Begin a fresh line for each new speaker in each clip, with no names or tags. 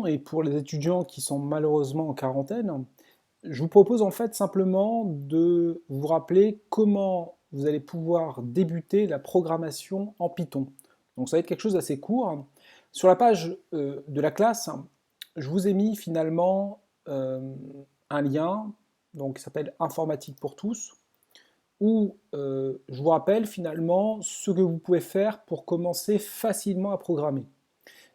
Et pour les étudiants qui sont malheureusement en quarantaine, je vous propose en fait simplement de vous rappeler comment vous allez pouvoir débuter la programmation en Python. Donc ça va être quelque chose d'assez court. Sur la page de la classe, je vous ai mis finalement un lien donc, qui s'appelle Informatique pour tous, où je vous rappelle finalement ce que vous pouvez faire pour commencer facilement à programmer.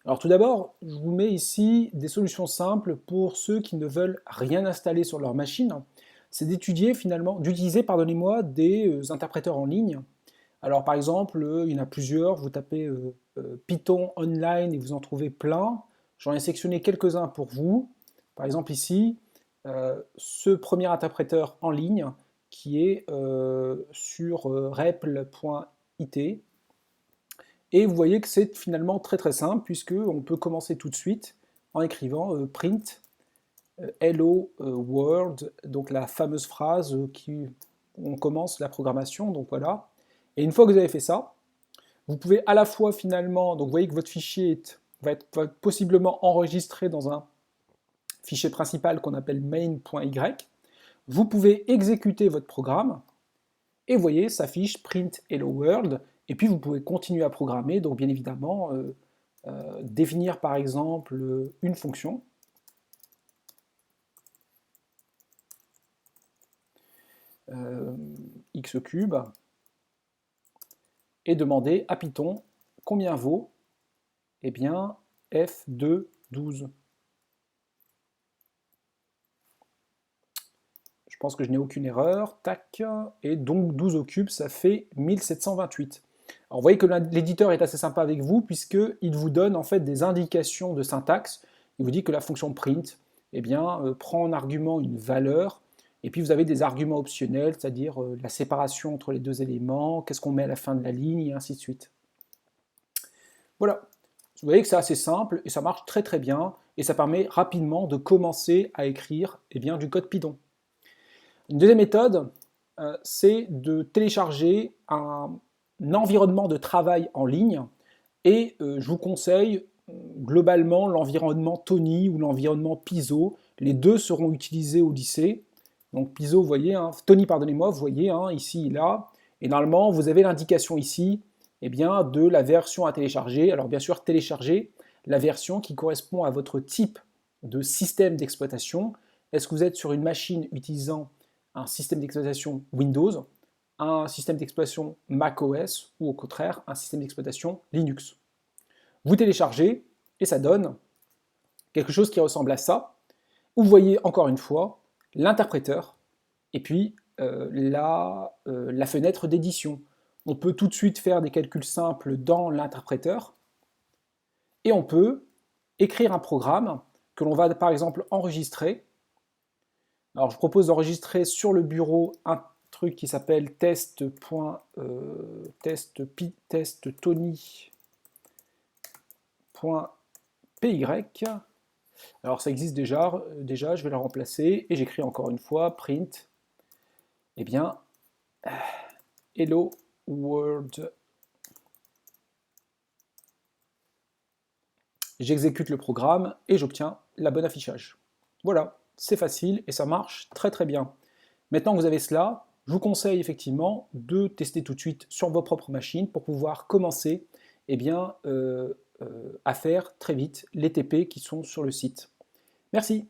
Alors tout d'abord, je vous mets ici des solutions simples pour ceux qui ne veulent rien installer sur leur machine. C'est d'utiliser, pardonnez-moi, des interpréteurs en ligne. Alors par exemple, il y en a plusieurs, vous tapez Python online et vous en trouvez plein. J'en ai sélectionné quelques-uns pour vous. Par exemple ici, ce premier interpréteur en ligne qui est sur repl.it. Et vous voyez que c'est finalement très très simple puisqu'on peut commencer tout de suite en écrivant print hello world, donc la fameuse phrase qui on commence la programmation, donc voilà. Et une fois que vous avez fait ça, vous pouvez à la fois finalement, donc vous voyez que votre fichier va être possiblement enregistré dans un fichier principal qu'on appelle main.y. Vous pouvez exécuter votre programme et vous voyez, s'affiche print hello world, et puis vous pouvez continuer à programmer, donc bien évidemment, définir par exemple une fonction, x cube, et demander à Python combien vaut, eh bien, f de 12. Je pense que je n'ai aucune erreur, tac, et donc 12 au cube, ça fait 1728. Alors vous voyez que l'éditeur est assez sympa avec vous, puisqu'il vous donne en fait des indications de syntaxe. Il vous dit que la fonction print eh bien, prend en argument une valeur, et puis vous avez des arguments optionnels, c'est-à-dire la séparation entre les deux éléments, qu'est-ce qu'on met à la fin de la ligne, et ainsi de suite. Voilà. Vous voyez que c'est assez simple, et ça marche très très bien, et ça permet rapidement de commencer à écrire eh bien, du code Python. Une deuxième méthode, c'est de télécharger un environnement de travail en ligne, et je vous conseille globalement l'environnement Tony ou l'environnement Piso. Les deux seront utilisés au lycée. Donc Piso, vous voyez, hein, Tony, pardonnez-moi, vous voyez, hein, ici, là, et normalement, vous avez l'indication ici eh bien, de la version à télécharger. Alors bien sûr, télécharger la version qui correspond à votre type de système d'exploitation. Est-ce que vous êtes sur une machine utilisant un système d'exploitation Windows, un système d'exploitation macOS ou au contraire un système d'exploitation Linux? Vous téléchargez et ça donne quelque chose qui ressemble à ça, où vous voyez encore une fois l'interpréteur et puis la fenêtre d'édition. On peut tout de suite faire des calculs simples dans l'interpréteur et on peut écrire un programme que l'on va par exemple enregistrer. Alors je propose d'enregistrer sur le bureau un truc qui s'appelle test.tony.py. Alors ça existe déjà, je vais le remplacer et j'écris encore une fois print, eh bien, hello world. J'exécute le programme et j'obtiens la bonne affichage. Voilà, c'est facile et ça marche très très bien. Maintenant que vous avez cela, je vous conseille effectivement de tester tout de suite sur vos propres machines pour pouvoir commencer eh bien, à faire très vite les TP qui sont sur le site. Merci.